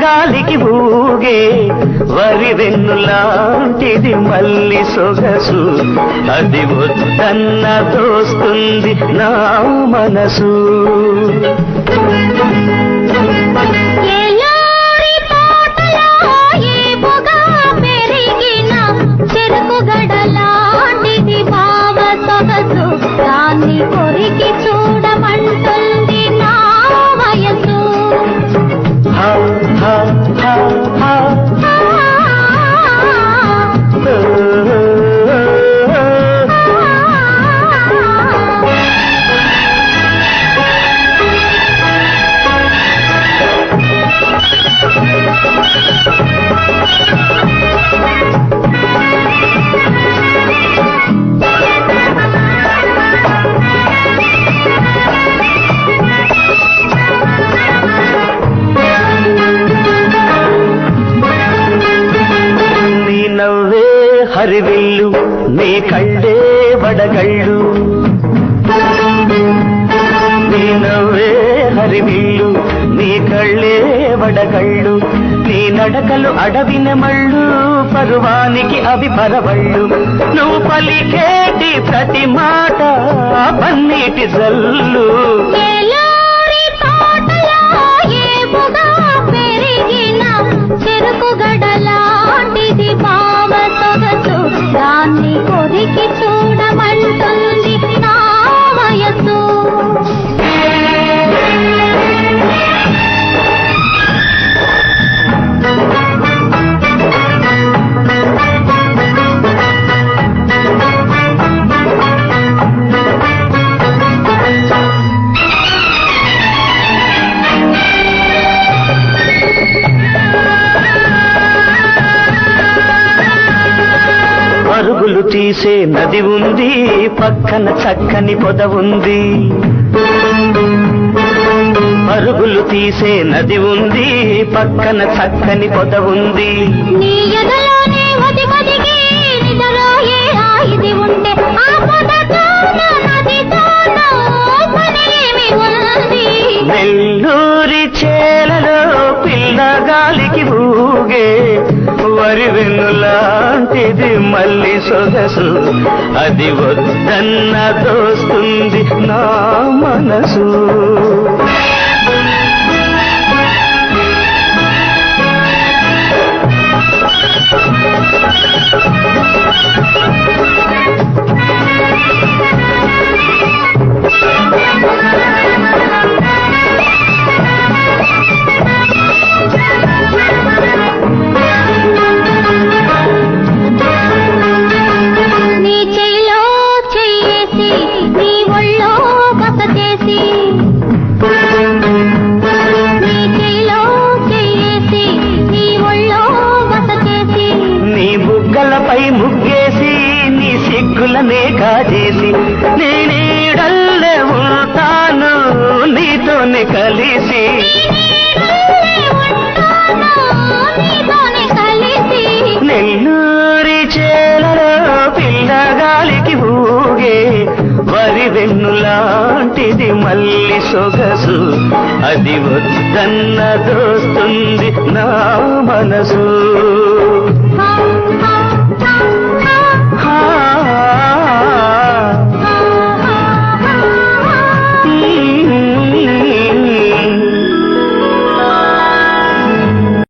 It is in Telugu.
గాలికి ఊగే వరి వెన్నులాంటిది మల్లి సొగసు అది వద్దన్న దోస్తుంది నా మనసు కొరికి చూడమంటుంది నా వయసు హరివిల్లు నీ కళ్ళే వడగళ్ళు నీ నవ్వే హరివిల్లు నీ కళ్ళే వడగళ్ళు నీ నడకలు అడవిన మళ్ళు పరువానికి అవి పరవళ్ళు నువ్వు పలికేటి ప్రతి మాట పన్నీటి జల్లు చెరుకు గడలాంటిది భావ సొగసు దాన్ని కొరికి చూడమంటుంది నా వయసు పరుగులు తీసే నది ఉంది పక్కన చక్కని పొద ఉంది పరుగులు తీసే నది ఉంది పక్కన చక్కని పొద ఉంది నీ ఎదలోనే ఒదిగొదిగి నిదరోయే ఆయిది ఉంటే ఆ పొదతోన నదితోన పనేమి ఉంది నెల్లూరి చేలలో పిల్లగాలికి ఊగే వరి వెన్నులాంటిది మల్లి సొగసు అది వద్దన్న దోస్తుంది నా మనసు పై ముగ్గేసి నీ సిగ్గులనే కాజేసి నేనేడల్లే ఉంటాను నీతోనే కలిసి నెల్లూరి చేలలో పిల్లగాలికి ఊగే వరి వెన్నులాంటిది మల్లి సొగసు అది వద్దన్న దోస్తుంది నా మనసు